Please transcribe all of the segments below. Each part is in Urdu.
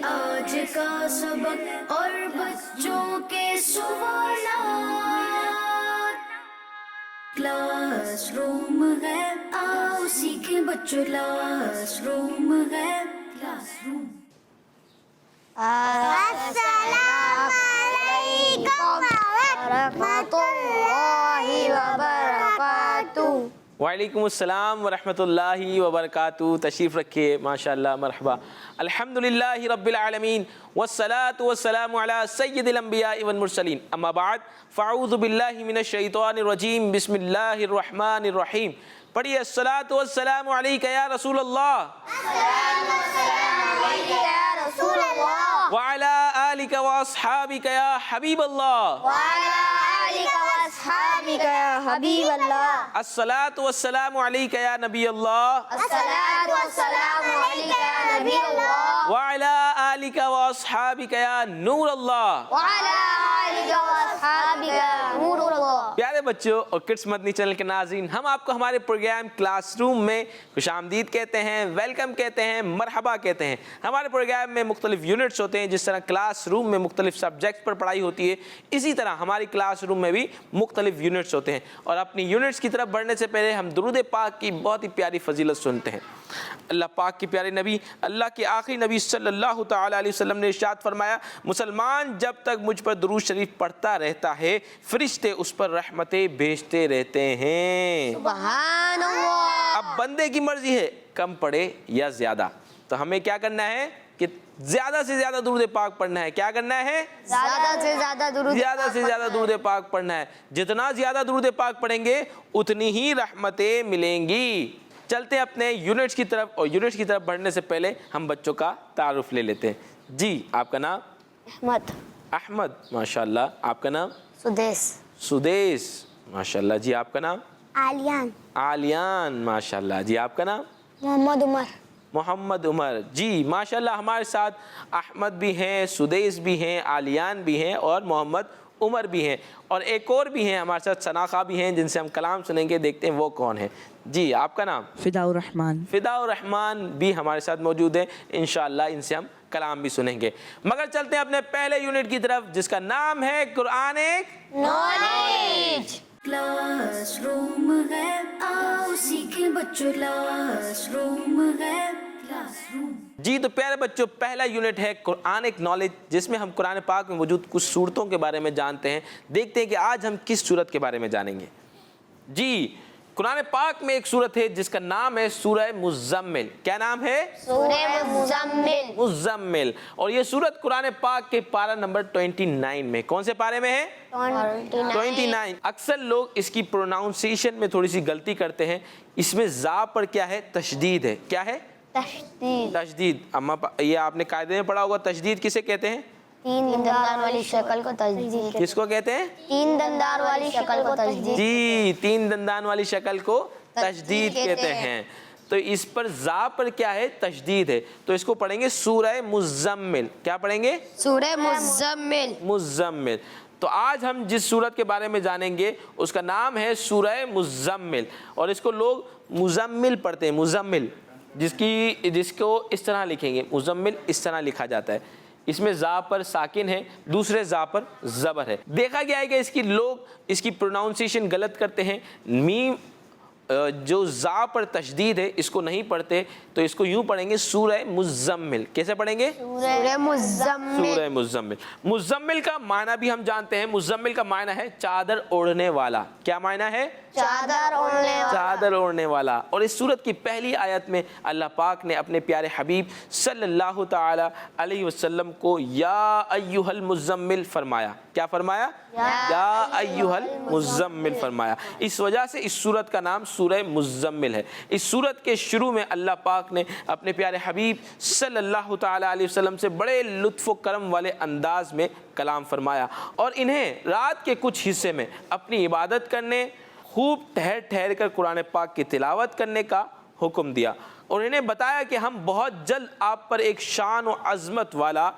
آج کا سبق اور بچوں کے سوالات، کلاس روم ہے آؤ سیکھیں بچوں، کلاس روم ہے کلاس روم۔ السلام علیکم ورحمۃ اللہ وبرکاتہ۔ وعلیکم السلام ورحمۃ اللہ وبرکاتہ۔ تشریف رکھیے، ماشاءاللہ، مرحبا۔ الحمدللہ رب العالمین والصلاة والسلام علی سید الانبیاء والمرسلین، اما بعد فاعوذ باللہ من الشیطان الرجیم، بسم اللہ الرحمن الرحیم۔ پڑھیے الصلاة والسلام علیک یا رسول اللہ، وعلی آلک واصحابک یا حبیب اللہ، حبیب اللہ۔ الصلاة والسلام علیک یا نبی اللہ، نبی اللہ، وعلی آلک واصحابک یا نور اللہ۔ نور اللہ۔ پیارے بچوں اور کڈس مدنی چینل کے ناظرین، ہم آپ کو ہمارے پروگرام کلاس روم میں خوش آمدید کہتے ہیں، ویلکم کہتے ہیں، مرحبا کہتے ہیں۔ ہمارے پروگرام میں مختلف یونٹس ہوتے ہیں، جس طرح کلاس روم میں مختلف سبجیکٹس پر پڑھائی ہوتی ہے، اسی طرح ہماری کلاس روم میں بھی مختلف یونٹس ہوتے ہیں۔ اور اپنی یونٹس کی طرف بڑھنے سے پہلے ہم درود پاک کی بہت ہی پیاری فضیلت سنتے ہیں۔ اللہ پاک کے پیارے نبی، اللہ کے آخری نبی صلی اللہ تعالی علیہ وسلم نے ارشاد فرمایا، مسلمان جب تک مجھ پر درود شریف پڑھتا رہتا ہے، فرشتے اس پر رحمتیں بھیجتے رہتے ہیں۔ سبحان اللہ۔ اب بندے کی مرضی ہے کم پڑھے یا زیادہ، تو ہمیں کیا کرنا ہے کہ زیادہ سے زیادہ درود پاک پڑھنا ہے۔ کیا کرنا ہے؟ زیادہ سے زیادہ درود پاک پڑھنا ہے۔ جتنا زیادہ درود پاک پڑھیں گے اتنی ہی رحمتیں ملیں گی۔ چلتے ہیں اپنے یونٹس کی طرف، اور یونٹس کی طرف بڑھنے سے پہلے ہم بچوں کا تعارف لے لیتے ہیں۔ جی، آپ کا نام؟ احمد۔ احمد، ماشاءاللہ۔ آپ کا نام؟ سدیس۔ سدیس، ماشاءاللہ۔ جی، آپ کا نام؟ عالیان۔ عالیان، ماشاءاللہ۔ جی، آپ کا نام؟ محمد عمر۔ محمد عمر۔ جی ماشاءاللہ، ہمارے ساتھ احمد بھی ہیں، سدیس بھی ہیں، عالیان بھی ہیں اور محمد عمر بھی ہیں، اور ایک اور بھی ہیں ہمارے ساتھ ثناء بھی ہیں، جن سے ہم کلام سنیں گے، دیکھتے ہیں وہ کون ہیں۔ جی، آپ کا نام؟ فداء الرحمن۔ فداء الرحمن بھی ہمارے ساتھ موجود ہیں، انشاءاللہ ان سے ہم کلام بھی سنیں گے۔ مگر چلتے ہیں اپنے پہلے یونٹ کی طرف، جس کا نام ہے قرآن نالج۔ کلاس روم ہے آؤ سیکھیں بچوں، کلاس روم ہے کلاس روم۔ جی تو پیارے بچوں، پہلا یونٹ ہے قرآن نالج، جس میں ہم قرآن پاک میں موجود کچھ صورتوں کے بارے میں جانتے ہیں۔ دیکھتے ہیں کہ آج ہم کس صورت کے بارے میں جانیں گے۔ جی، قرآن پاک میں ایک صورت ہے جس کا نام ہے سورہ مزمل۔ کیا نام ہے؟ سورہ مزمل۔ مزمل۔ اور یہ صورت قرآن پاک کے پارہ نمبر 29 میں، کون سے پارے میں ہے؟ 29۔ اکثر لوگ اس کی پروناؤنسیشن میں تھوڑی سی غلطی کرتے ہیں۔ اس میں زا پر کیا ہے؟ تشدید ہے۔ کیا ہے؟ تشدید۔ تشدید۔ اما یہ آپ نے قاعدے میں پڑھا ہوگا، تشدید کسے کہتے ہیں؟ تین دندار والی شکل کو تشدید۔ کس کو کہتے ہیں؟ تین دندار والی شکل کو تشدید۔ جی، تین دندان والی شکل کو تشدید کہتے ہیں۔ تو اس پر زا پر کیا ہے؟ تشدید ہے۔ تو اس کو پڑھیں گے سورہ مزمل۔ کیا پڑھیں گے؟ سورہ مزمل۔ مزمل۔ تو آج ہم جس سورت کے بارے میں جانیں گے اس کا نام ہے سورہ مزمل، اور اس کو لوگ مزمل پڑھتے ہیں، مزمل، جس کو اس طرح لکھیں گے، مزمل اس طرح لکھا جاتا ہے۔ اس میں زا پر ساکن ہے، دوسرے زا پر زبر ہے۔ دیکھا گیا ہے کہ لوگ اس کی پروناؤنسیشن غلط کرتے ہیں۔ میم جو زا پر تشدید ہے اس کو نہیں پڑھتے، تو اس کو یوں پڑھیں گے سورہ مزمل۔ کیسے پڑھیں گے؟ سورہ مزمل۔ سورہ مزمل۔ مزمل کا معنی بھی ہم جانتے ہیں۔ مزمل کا معنی ہے چادر اوڑھنے والا۔ کیا معنی ہے؟ چادر اوڑھنے والا۔ چادر اوڑھنے والا۔ اور اس سورت کی پہلی آیت میں اللہ پاک نے اپنے پیارے حبیب صلی اللہ تعالی علیہ وسلم کو یا ایھا المزمل فرمایا۔ کیا فرمایا؟ یا ایھا المزمل فرمایا۔ اس وجہ سے اس سورت کا نام سورہ مزمل ہے۔ اس سورت کے شروع میں اللہ پاک نے اپنے پیارے حبیب صلی اللہ تعالی علیہ وسلم سے بڑے لطف و کرم والے انداز میں کلام فرمایا، اور انہیں رات کے کچھ حصے میں اپنی عبادت کرنے، خوب ٹھہر ٹھہر کر قرآن پاک کی تلاوت کرنے کا حکم دیا، اور انہیں بتایا کہ ہم بہت جلد آپ پر ایک شان و عظمت والا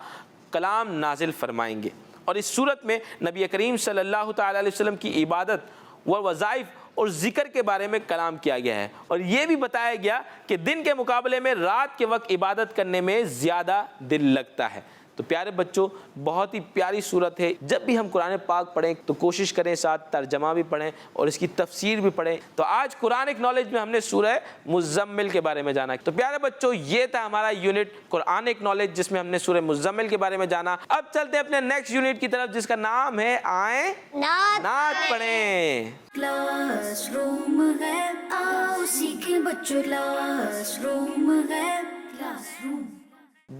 کلام نازل فرمائیں گے۔ اور اس صورت میں نبی کریم صلی اللہ تعالی علیہ وسلم کی عبادت و وظائف اور ذکر کے بارے میں کلام کیا گیا ہے، اور یہ بھی بتایا گیا کہ دن کے مقابلے میں رات کے وقت عبادت کرنے میں زیادہ دل لگتا ہے۔ تو پیارے بچوں، بہت ہی پیاری صورت ہے۔ جب بھی ہم قرآن پاک پڑھیں تو کوشش کریں ساتھ ترجمہ بھی پڑھیں اور اس کی تفسیر بھی پڑھیں۔ تو آج قرآنک نالج میں ہم نے سورہ مزمل کے بارے میں جانا۔ تو پیارے بچوں، یہ تھا ہمارا یونٹ قرآنک نالج، جس میں ہم نے سورہ مزمل کے بارے میں جانا۔ اب چلتے ہیں اپنے نیکسٹ یونٹ کی طرف، جس کا نام ہے آئیں نعت پڑھیں۔ کلاس روم ہے، آؤ سیکھیں بچوں، کلاس روم ہے، کلاس روم۔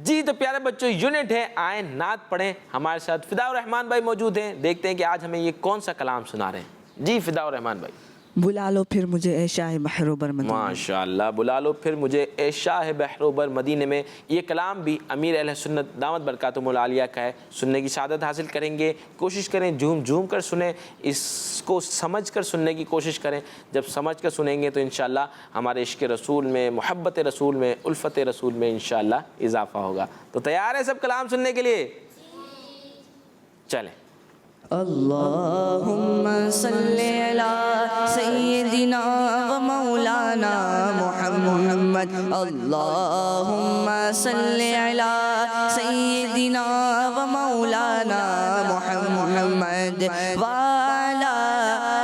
جی تو پیارے بچوں، یونٹ ہے آئیں نعت پڑھیں۔ ہمارے ساتھ فداء الرحمان بھائی موجود ہیں، دیکھتے ہیں کہ آج ہمیں یہ کون سا کلام سنا رہے ہیں۔ جی فداء الرحمان بھائی۔ بلا لو پھر مجھے اے شاہ بحر و بر مدینے۔ ماشاءاللہ، بلا لو پھر مجھے اے شاہ بحر و بر مدینے میں، یہ کلام بھی امیر اہل سنت دامت برکاتہم العالیہ کا ہے۔ سننے کی سعادت حاصل کریں گے، کوشش کریں جھوم جھوم کر سنیں، اس کو سمجھ کر سننے کی کوشش کریں۔ جب سمجھ کر سنیں گے تو انشاءاللہ ہمارے عشق رسول میں، محبت رسول میں، الفت رسول میں انشاءاللہ اضافہ ہوگا۔ تو تیار ہیں سب کلام سننے کے لیے؟ چلیں۔ اللہم صلی علی سیدنا و مولانا محمد، اللہم صلی علی سیدنا و مولانا محمد وعلی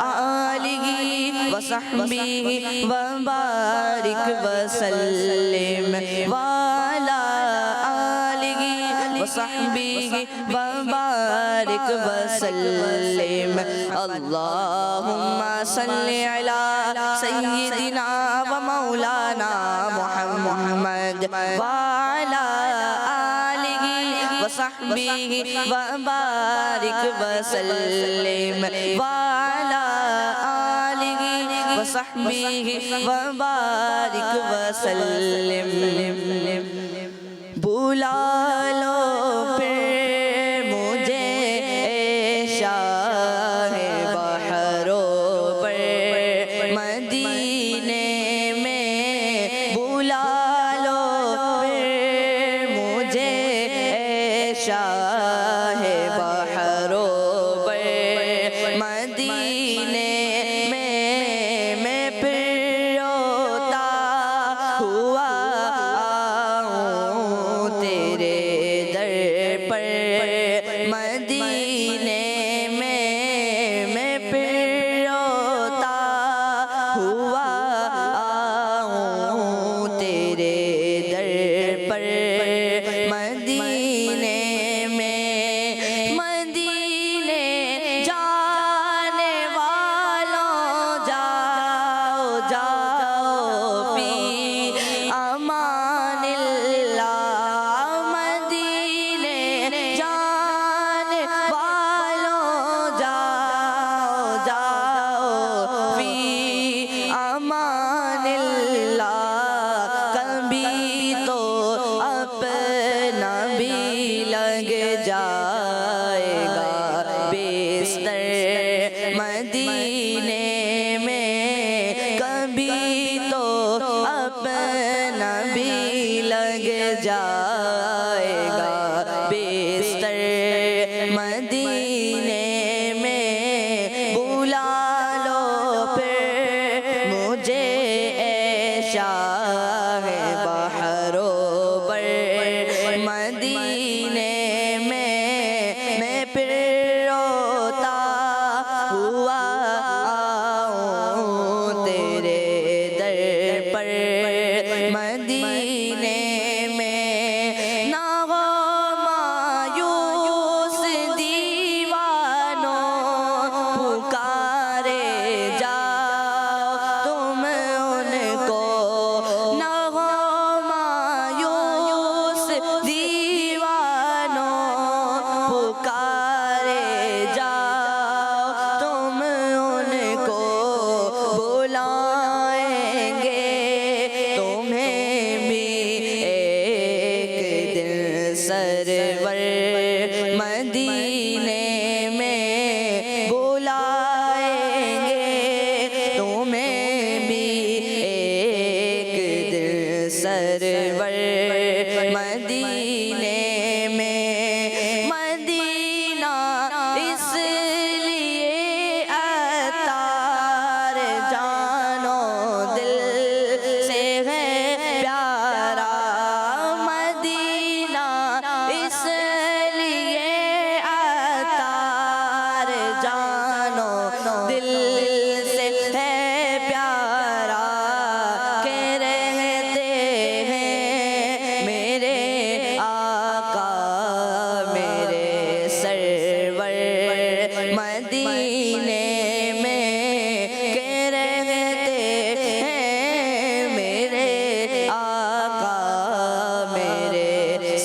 آلہ و صحبہ و بارک وسلم، وعلی آلہ و صحبہ و بارک وسلم۔ اللہم صلی علی سیدنا و مولانا محمد وعلی آلہ و صحبہ و بارک وسلم، وعلی آلہ و صحبہ و بارک وسلم۔ بلا لو پھر مجھے اے شاہ بحر و بر مدینے میں، بلا لو پھر مجھے اے شاہ بحر و بر مدینے میں پھر روتا ہوا تیرے در پر، مدینے میں پھر روتا ہوا آؤں تیرے در پر، مدینے میں، مدینے جانے والوں جاؤ جاؤ فی امان اللہ، مدینے جانے والوں جاؤ جاؤ فی امان اللہ، کبھی تو اپنا بھی لگ جائے گا بستر مدینے میں، کبھی تو اپنا بھی لگ جائے گا بستر مدینے میں، بلا لو پھر مجھے اے شاہ بحر و بر مدینے میں پھر روتا ہوا آؤں تیرے در پر، مدینے میں نہ ہو مایوس دیوانوں، پکارے جاؤ تم ان کو، نہ ہو مایوس دیوانوں، پکارے جاؤ تم ان کو، بلائیں گے تمہیں بھی ایک دن سرور مدینے میں، بلائیں گے تمہیں بھی ایک دن سرور مدینے میں، مدینہ اس لیے عطار اس لیے عطار جانو دل سے ہے پیارا کہ رہتے ہیں میرے آقا میرے سرور مدینے میں کہ رہتے ہیں میرے آقا میرے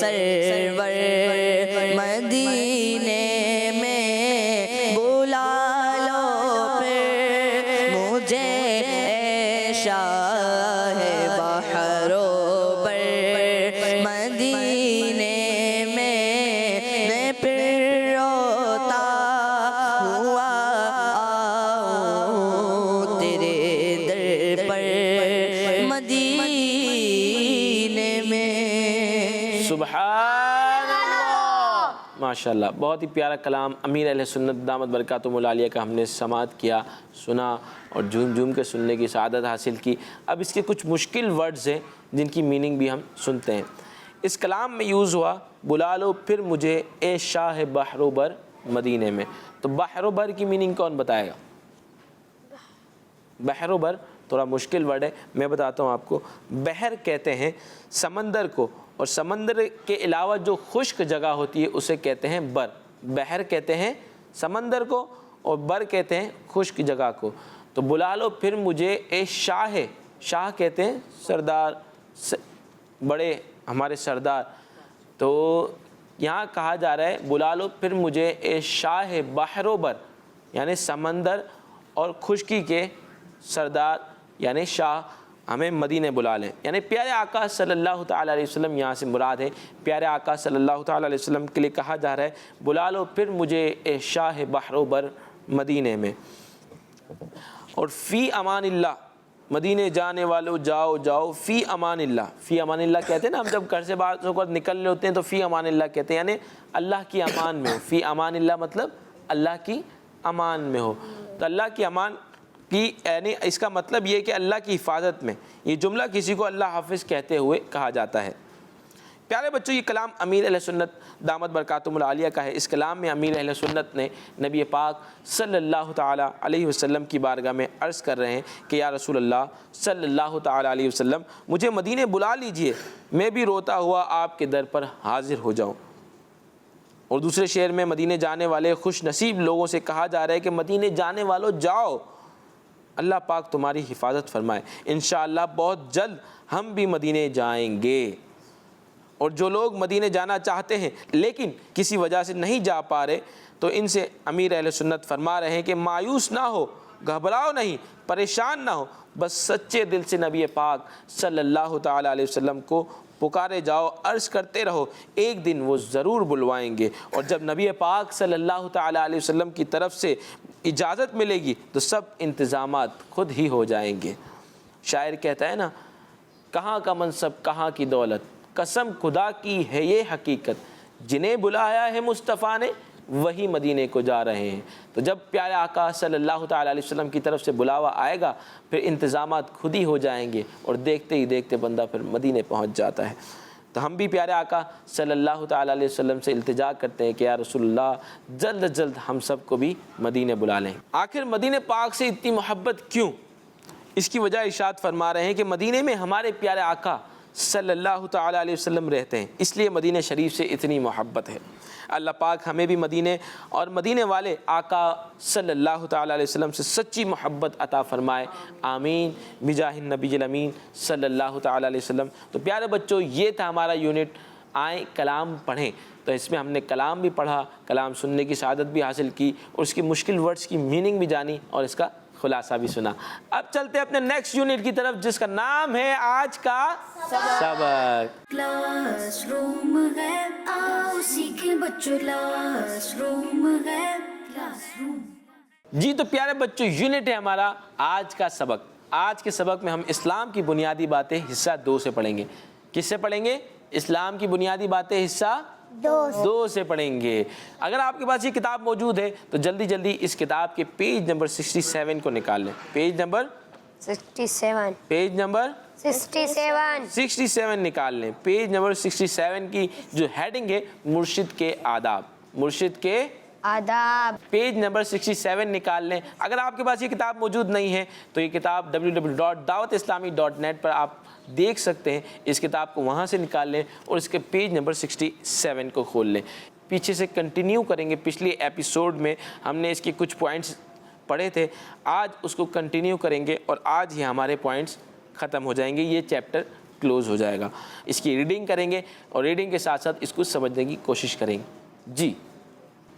سرور مدینے میں بلا لو پھر مجھے اے شاہ بحر و بر مدینے میں پھر روتا ہوا آؤں تیرے در پر مدینے میں۔ سبحان اللہ، ماشاءاللہ، بہت ہی پیارا کلام امیر اہل سنت دامت برکاتہم العالیہ کا ہم نے سماعت کیا، سنا اور جھوم جھوم کے سننے کی سعادت حاصل کی۔ اب اس کے کچھ مشکل ورڈز ہیں جن کی میننگ بھی ہم سنتے ہیں۔ اس کلام میں یوز ہوا بلا لو پھر مجھے اے شاہ بحر و بر مدینے میں، تو بحر و بر کی میننگ کون بتائے گا؟ بحر و بر تھوڑا مشکل ورڈ ہے، میں بتاتا ہوں آپ کو۔ بحر کہتے ہیں سمندر کو، اور سمندر کے علاوہ جو خشک جگہ ہوتی ہے اسے کہتے ہیں بر۔ بحر کہتے ہیں سمندر کو اور بر کہتے ہیں خشک جگہ کو۔ تو بلا لو پھر مجھے اے شاہ، شاہ کہتے ہیں سردار، بڑے ہمارے سردار۔ تو یہاں کہا جا رہا ہے بلا لو پھر مجھے اے شاہ بحر و بر، یعنی سمندر اور خشکی کے سردار یعنی شاہ، ہمیں مدینے بلا لیں، یعنی پیارے آقا صلی اللہ تعالیٰ علیہ وسلم یہاں سے مراد ہے۔ پیارے آقا صلی اللہ تعالیٰ علیہ وسلم کے لیے کہا جا رہا ہے بلا لو پھر مجھے اے شاہ بحر و بر مدینے میں۔ اور فی امان اللہ، مدینے جانے والو جاؤ جاؤ فی امان اللہ۔ فی امان اللہ کہتے ہیں نا، ہم جب گھر سے باہر ہو کر نکل رہے ہوتے ہیں تو فی امان اللہ کہتے ہیں، یعنی اللہ کی امان میں ہو۔ فی امان اللہ مطلب اللہ کی امان میں ہو، تو اللہ کی امان کی یعنی اس کا مطلب یہ کہ اللہ کی حفاظت میں۔ یہ جملہ کسی کو اللہ حافظ کہتے ہوئے کہا جاتا ہے۔ پیارے بچوں، یہ کلام امیر اہل سنت دامت برکاتہم العالیہ کا ہے۔ اس کلام میں امیر اہل سنت نے نبی پاک صلی اللہ تعالیٰ علیہ وسلم کی بارگاہ میں عرض کر رہے ہیں کہ یا رسول اللہ صلی اللہ تعالیٰ علیہ وسلم مجھے مدینے بلا لیجئے، میں بھی روتا ہوا آپ کے در پر حاضر ہو جاؤں۔ اور دوسرے شعر میں مدینے جانے والے خوش نصیب لوگوں سے کہا جا رہا ہے کہ مدینے جانے والوں جاؤ، اللہ پاک تمہاری حفاظت فرمائے، انشاءاللہ بہت جلد ہم بھی مدینے جائیں گے۔ اور جو لوگ مدینے جانا چاہتے ہیں لیکن کسی وجہ سے نہیں جا پا رہے، تو ان سے امیر اہل سنت فرما رہے ہیں کہ مایوس نہ ہو، گھبراؤ نہیں، پریشان نہ ہو، بس سچے دل سے نبی پاک صلی اللہ تعالیٰ علیہ وسلم کو پکارے جاؤ، عرض کرتے رہو، ایک دن وہ ضرور بلوائیں گے۔ اور جب نبی پاک صلی اللہ تعالیٰ علیہ وسلم کی طرف سے اجازت ملے گی تو سب انتظامات خود ہی ہو جائیں گے۔ شاعر کہتا ہے نا، کہاں کا منصب کہاں کی دولت، قسم خدا کی ہے یہ حقیقت، جنہیں بلایا ہے مصطفیٰ نے وہی مدینے کو جا رہے ہیں۔ تو جب پیارے آقا صلی اللہ تعالیٰ علیہ وسلم کی طرف سے بلاوا آئے گا پھر انتظامات خود ہی ہو جائیں گے، اور دیکھتے ہی دیکھتے بندہ پھر مدینے پہنچ جاتا ہے۔ تو ہم بھی پیارے آقا صلی اللہ تعالیٰ علیہ وسلم سے التجا کرتے ہیں کہ یا رسول اللہ جلد از جلد ہم سب کو بھی مدینے بلا لیں۔ آخر مدینے پاک سے اتنی محبت کیوں؟ اس کی وجہ ارشاد فرما رہے ہیں کہ مدینے میں ہمارے پیارے آقا صلی اللہ تعالیٰ علیہ وسلم رہتے ہیں، اس لیے مدینہ شریف سے اتنی محبت ہے۔ اللہ پاک ہمیں بھی مدینے اور مدینے والے آقا صلی اللہ تعالیٰ علیہ وسلم سے سچی محبت عطا فرمائے، آمین بجاہ النبی الامین صلی اللہ تعالیٰ علیہ وسلم۔ تو پیارے بچوں، یہ تھا ہمارا یونٹ آئیں کلام پڑھیں۔ تو اس میں ہم نے کلام بھی پڑھا، کلام سننے کی سعادت بھی حاصل کی، اور اس کی مشکل ورڈز کی میننگ بھی جانی اور اس کا خلاصہ بھی سنا۔ اب چلتے اپنے نیکسٹ یونٹ کی طرف جس کا نام ہے آج کا سبق۔ کلاس روم ہے، آؤ سیکھیں بچوں، کلاس روم ہے، کلاس روم۔ جی تو پیارے بچوں، یونٹ ہے ہمارا آج کا سبق۔ آج کے سبق میں ہم اسلام کی بنیادی باتیں حصہ 2 سے پڑھیں گے۔ کس سے پڑھیں گے؟ اسلام کی بنیادی باتیں حصہ 2 سے پڑھیں گے۔ اگر آپ کے پاس یہ کتاب موجود ہے تو جلدی جلدی اس کتاب کے پیج نمبر 67 کو نکال لیں۔ پیج نمبر 67 پیج نمبر 67 67 نکال لیں. پیج نمبر 67 کی جو ہیڈنگ ہے مرشد کے آداب. مرشد کے آداب. پیج نمبر 67 نکال لیں. اگر آپ کے پاس یہ کتاب موجود نہیں ہے تو یہ کتاب www.dawatislami.net پر آپ دیکھ سکتے ہیں. اس کتاب کو وہاں سے نکال لیں اور اس کے پیج نمبر 67 کو کھول لیں. پیچھے سے کنٹینیو کریں گے. پچھلے ایپیسوڈ میں ہم نے اس کے کچھ پوائنٹس پڑھے تھے, آج اس کو کنٹینیو کریں گے اور آج ہی ہمارے پوائنٹس ختم ہو جائیں گے. یہ چیپٹر کلوز ہو جائے گا. اس کی ریڈنگ کریں گے اور ریڈنگ کے ساتھ ساتھ اس کو سمجھنے کی کوشش کریں گے. جی.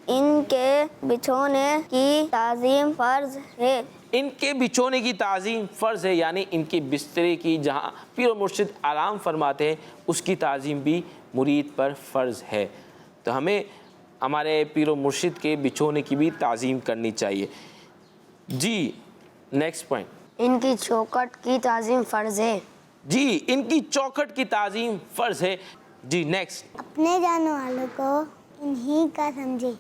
ان کے بچھونے کی تعظیم فرض ہے. ان کے بچھونے کی تعظیم فرض ہے, یعنی ان کے بسترے کی جہاں پیر و مرشد آرام فرماتے ہیں اس کی تعظیم بھی مرید پر فرض ہے. تو ہمیں ہمارے پیر و مرشد کے بچھونے کی بھی تعظیم کرنی چاہیے. جی نیکسٹ پوائنٹ. ان کی چوکھٹ کی تعظیم فرض ہے. جی ان کی چوکھٹ کی تعظیم فرض ہے. جی نیکسٹ. اپنے جاننے والوں کو انہی کا سمجھے.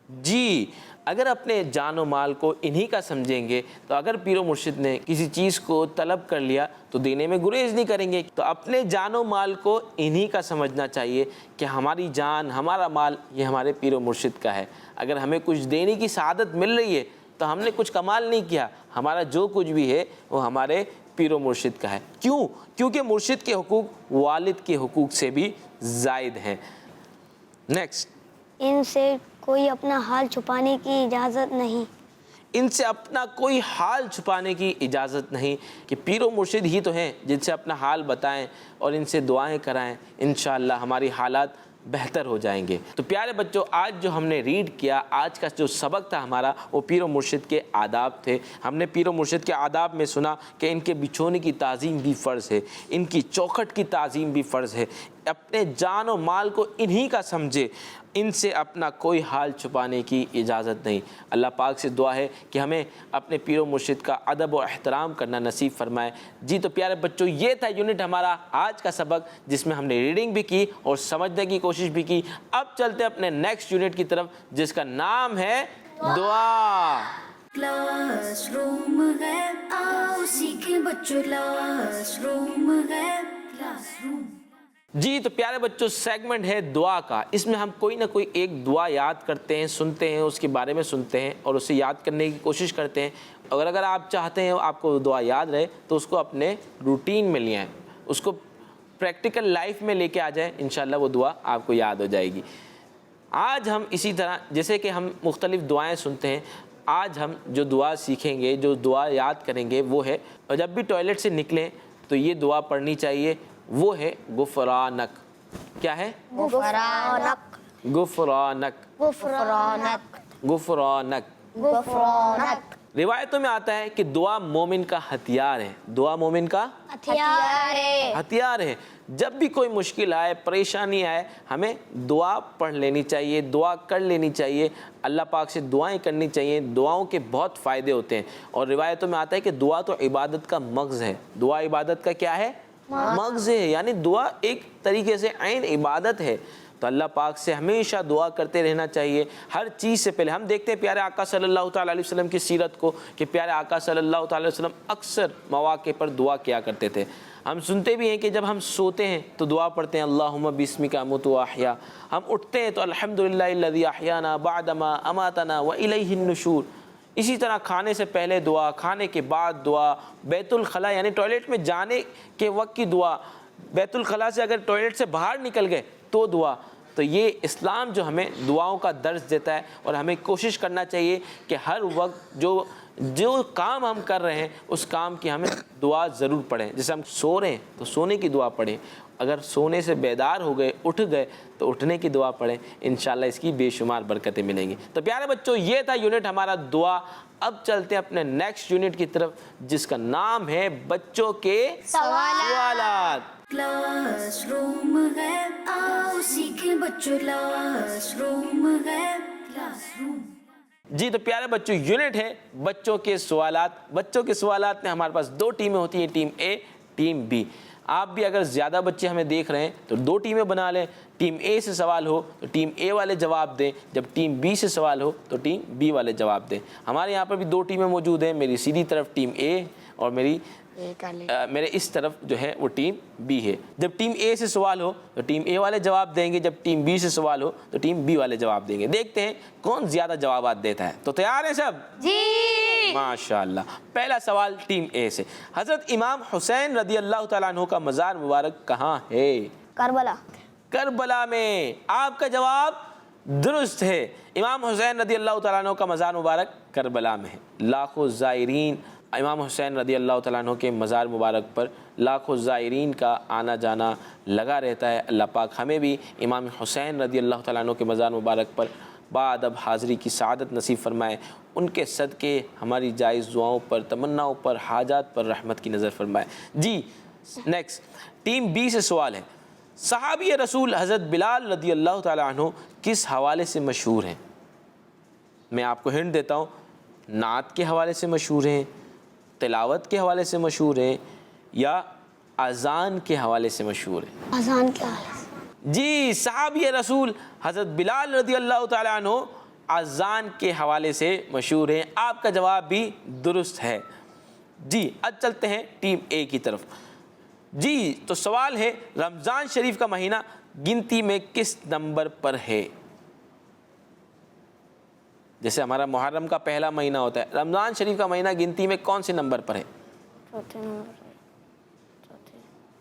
جی اگر اپنے جان و مال کو انہی کا سمجھیں گے تو اگر پیر و مرشد نے کسی چیز کو طلب کر لیا تو دینے میں گریز نہیں کریں گے. تو اپنے جان و مال کو انہی کا سمجھنا چاہیے کہ ہماری جان ہمارا مال یہ ہمارے پیر و مرشد کا ہے. اگر ہمیں کچھ دینے کی سعادت مل رہی ہے تو ہم نے کچھ کمال نہیں کیا, ہمارا جو کچھ بھی ہے وہ ہمارے پیر و مرشد کا ہے. کیوں؟ کیونکہ مرشد کے حقوق والد کے حقوق سے بھی زائد ہیں. نیکسٹ. ان سے کوئی اپنا حال چھپانے کی اجازت نہیں. ان سے اپنا کوئی حال چھپانے کی اجازت نہیں کہ پیر و مرشد ہی تو ہیں جن سے اپنا حال بتائیں اور ان سے دعائیں کرائیں. انشاءاللہ ہماری حالات بہتر ہو جائیں گے. تو پیارے بچوں, آج جو ہم نے ریڈ کیا, آج کا جو سبق تھا ہمارا وہ پیر و مرشد کے آداب تھے. ہم نے پیر و مرشد کے آداب میں سنا کہ ان کے بچھونے کی تعظیم بھی فرض ہے, ان کی چوکھٹ کی تعظیم بھی فرض ہے, اپنے جان و مال کو انہی کا سمجھے, ان سے اپنا کوئی حال چھپانے کی اجازت نہیں. اللہ پاک سے دعا ہے کہ ہمیں اپنے پیر و مرشد کا ادب و احترام کرنا نصیب فرمائے. جی تو پیارے بچوں, یہ تھا یونٹ ہمارا آج کا سبق جس میں ہم نے ریڈنگ بھی کی اور سمجھنے کی کوشش بھی کی. اب چلتے ہیں اپنے نیکسٹ یونٹ کی طرف جس کا نام ہے دعا. کلاس روم ہے, آؤ سیکھیں بچوں, کلاس روم ہے, کلاس روم. جی تو پیارے بچوں, سیگمنٹ ہے دعا کا. اس میں ہم کوئی نہ کوئی ایک دعا یاد کرتے ہیں, سنتے ہیں, اس کے بارے میں سنتے ہیں اور اسے یاد کرنے کی کوشش کرتے ہیں. اگر آپ چاہتے ہیں آپ کو دعا یاد رہے تو اس کو اپنے روٹین میں لے آئیں, اس کو پریکٹیکل لائف میں لے کے آ جائیں. انشاءاللہ وہ دعا آپ کو یاد ہو جائے گی. آج ہم اسی طرح جیسے کہ ہم مختلف دعائیں سنتے ہیں, آج ہم جو دعا سیکھیں گے, جو دعا یاد کریں گے وہ ہے, اور جب بھی ٹوائلٹ سے نکلیں تو یہ دعا پڑھنی چاہیے, وہ ہے غفرانک. کیا ہے؟ غفرانک. غفرانک. غفرانک. غفرانک. غفرانک. روایتوں میں آتا ہے کہ دعا مومن کا ہتھیار ہے. دعا مومن کا ہتھیار ہے. ہتھیار ہے. جب بھی کوئی مشکل آئے, پریشانی آئے, ہمیں دعا پڑھ لینی چاہیے, دعا کر لینی چاہیے, اللہ پاک سے دعائیں کرنی چاہیے. دعاؤں کے بہت فائدے ہوتے ہیں اور روایتوں میں آتا ہے کہ دعا تو عبادت کا مغز ہے. دعا عبادت کا کیا ہے؟ مغز ہے, یعنی دعا ایک طریقے سے عین عبادت ہے. تو اللہ پاک سے ہمیشہ دعا کرتے رہنا چاہیے ہر چیز سے پہلے. ہم دیکھتے ہیں پیارے آقا صلی اللہ تعالیٰ علیہ وسلم کی سیرت کو کہ پیارے آقا صلی اللہ تعالیٰ علیہ وسلم اکثر مواقع پر دعا کیا کرتے تھے. ہم سنتے بھی ہیں کہ جب ہم سوتے ہیں تو دعا پڑھتے ہیں اللہم بسمک اموت و احیا. ہم اٹھتے ہیں تو الحمدللہ الذی احیانا بعدما اماتنا والیہ النشور. اسی طرح کھانے سے پہلے دعا, کھانے کے بعد دعا, بیت الخلاء یعنی ٹوائلٹ میں جانے کے وقت کی دعا, بیت الخلاء سے اگر ٹوائلٹ سے باہر نکل گئے تو دعا. تو یہ اسلام جو ہمیں دعاؤں کا درس دیتا ہے اور ہمیں کوشش کرنا چاہیے کہ ہر وقت جو کام ہم کر رہے ہیں اس کام کی ہمیں دعا ضرور پڑھیں. جیسے ہم سو رہے ہیں تو سونے کی دعا پڑھیں, اگر سونے سے بیدار ہو گئے, اٹھ گئے تو اٹھنے کی دعا پڑھیں. انشاءاللہ اس کی بے شمار برکتیں ملیں گی. تو پیارے بچوں, یہ تھا یونٹ ہمارا دعا. اب چلتے ہیں اپنے نیکسٹ یونٹ کی طرف جس کا نام ہے بچوں کے سوالات. کلاس روم ہے, آؤ سیکھیں بچوں, کلاس روم ہے, کلاس روم. جی تو پیارے بچوں, یونٹ ہے بچوں کے سوالات. بچوں کے سوالات میں ہمارے پاس دو ٹیمیں ہوتی ہیں, ٹیم اے, ٹیم بی. آپ بھی اگر زیادہ بچے ہمیں دیکھ رہے ہیں تو دو ٹیمیں بنا لیں. ٹیم اے سے سوال ہو تو ٹیم اے والے جواب دیں, جب ٹیم بی سے سوال ہو تو ٹیم بی والے جواب دیں. ہمارے یہاں پر بھی دو ٹیمیں موجود ہیں, میری سیدھی طرف ٹیم اے اور میری میرے اس طرف جو ہے وہ ٹیم بی ہے. جب ٹیم اے سے سوال ہو تو ٹیم اے والے جواب دیں گے, جب ٹیم بی سے سوال ہو تو ٹیم بی والے جواب دیں گے. دیکھتے ہیں کون زیادہ جوابات دیتا ہے. تو تیار ہیں سب؟ جی. ماشاءاللہ. پہلا سوال ٹیم اے سے. حضرت امام حسین رضی اللہ تعالیٰ عنہ کا مزار مبارک کہاں ہے؟ کربلا. کربلا میں. آپ کا جواب درست ہے. امام حسین رضی اللہ تعالیٰ عنہ کا مزار مبارک کربلا میں ہے. لاکھوں زائرین امام حسین رضی اللہ تعالیٰ عنہ کے مزار مبارک پر لاکھوں زائرین کا آنا جانا لگا رہتا ہے. اللہ پاک ہمیں بھی امام حسین رضی اللہ تعالیٰ عنہ کے مزار مبارک پر بادب حاضری کی سعادت نصیب فرمائے. ان کے صدقے ہماری جائز دعاؤں پر, تمناؤں پر, حاجات پر رحمت کی نظر فرمائے. جی نیکسٹ ٹیم بی سے سوال ہے. صحابی رسول حضرت بلال رضی اللہ تعالیٰ عنہ کس حوالے سے مشہور ہیں؟ میں آپ کو ہنٹ دیتا ہوں. نعت کے حوالے سے مشہور ہیں, تلاوت کے حوالے سے مشہور ہیں, یا اذان کے حوالے سے مشہور ہیں؟ اذان کے حوالے سے. جی صحابی رسول حضرت بلال رضی اللہ تعالیٰ عنہ اذان کے حوالے سے مشہور ہیں. آپ کا جواب بھی درست ہے. جی اب چلتے ہیں ٹیم اے کی طرف. جی تو سوال ہے رمضان شریف کا مہینہ گنتی میں کس نمبر پر ہے؟ جیسے ہمارا محرم کا پہلا مہینہ ہوتا ہے, رمضان شریف کا مہینہ گنتی میں کون سے نمبر پر ہے؟ چوتھے نمبر پہ.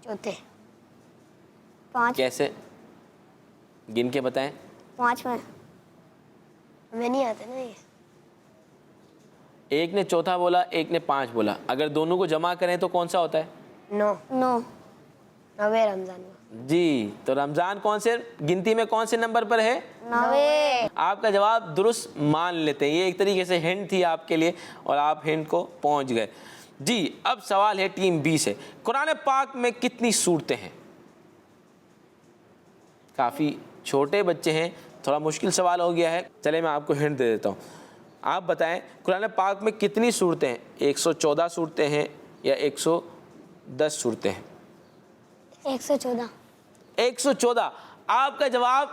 چوتھے. 5. کیسے گن کے بتائیں؟ 5 میں ہمیں نہیں آتے نا یہ. ایک نے چوتھا بولا, ایک نے 5 بولا. اگر دونوں کو جمع کریں تو کون سا ہوتا ہے؟ 9. 9ویں رمضان میں. جی تو رمضان کون سے گنتی میں کون سے نمبر پر ہے؟ 9ویں. آپ کا جواب درست مان لیتے ہیں. یہ ایک طریقے سے ہنٹ تھی آپ کے لیے اور آپ ہنٹ کو پہنچ گئے. جی اب سوال ہے ٹیم بی سے. قرآن پاک میں کتنی سورتیں ہیں؟ کافی چھوٹے بچے ہیں, تھوڑا مشکل سوال ہو گیا ہے. چلے میں آپ کو ہنٹ دے دیتا ہوں. آپ بتائیں قرآن پاک میں کتنی سورتیں ہیں؟ 114 سورتیں ہیں یا 110 سورتیں ہیں؟ 114. 114. آپ کا جواب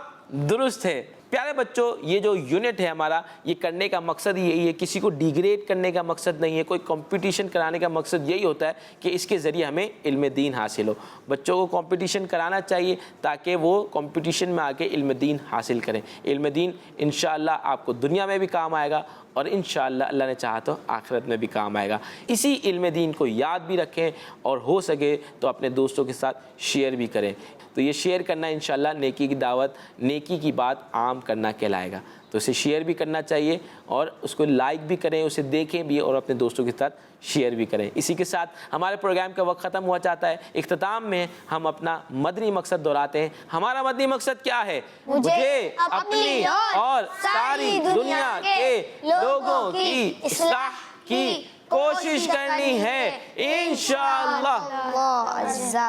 درست ہے. پیارے بچوں یہ جو یونٹ ہے ہمارا, یہ کرنے کا مقصد یہی ہے, کسی کو ڈیگریڈ کرنے کا مقصد نہیں ہے, کوئی کمپٹیشن کرانے کا مقصد یہی ہوتا ہے کہ اس کے ذریعے ہمیں علم دین حاصل ہو. بچوں کو کمپٹیشن کرانا چاہیے تاکہ وہ کمپٹیشن میں آ کے علم دین حاصل کریں. علم دین انشاءاللہ آپ کو دنیا میں بھی کام آئے گا اور انشاءاللہ اللہ نے چاہا تو آخرت میں بھی کام آئے گا. اسی علم دین کو یاد بھی رکھیں اور ہو سکے تو اپنے دوستوں کے ساتھ شیئر بھی کریں. تو یہ شیئر کرنا انشاءاللہ نیکی کی دعوت, نیکی کی بات عام کرنا کہلائے گا. تو اسے شیئر بھی کرنا چاہیے اور اس کو لائک بھی کریں, اسے دیکھیں بھی اور اپنے دوستوں کے ساتھ شیئر بھی کریں. اسی کے ساتھ ہمارے پروگرام کا وقت ختم ہوا چاہتا ہے. اختتام میں ہم اپنا مدنی مقصد دہراتے ہیں. ہمارا مدنی مقصد کیا ہے؟ مجھے اپنی اور ساری دنیا کے لوگوں کی اصلاح کی کوشش کرنی ہے انشاءاللہ.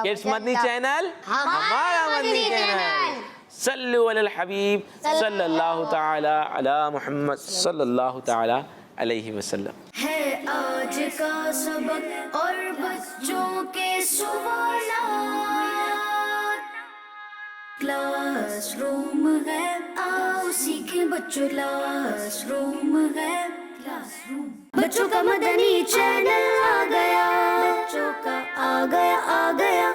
کس مدنی چینل؟ ہمارا مدنی چینل. صلو علی الحبیب صلی اللہ تعالی علی محمد صلی اللہ تعالی علیہ وسلم. ہے آج کا سبق اور بچوں کے سوالات. کلاس روم ہے, آؤ سیکھیں بچوں. کلاس روم ہے, کلاس روم. بچوں کا مدنی چینل آ گیا, بچوں کا آ گیا.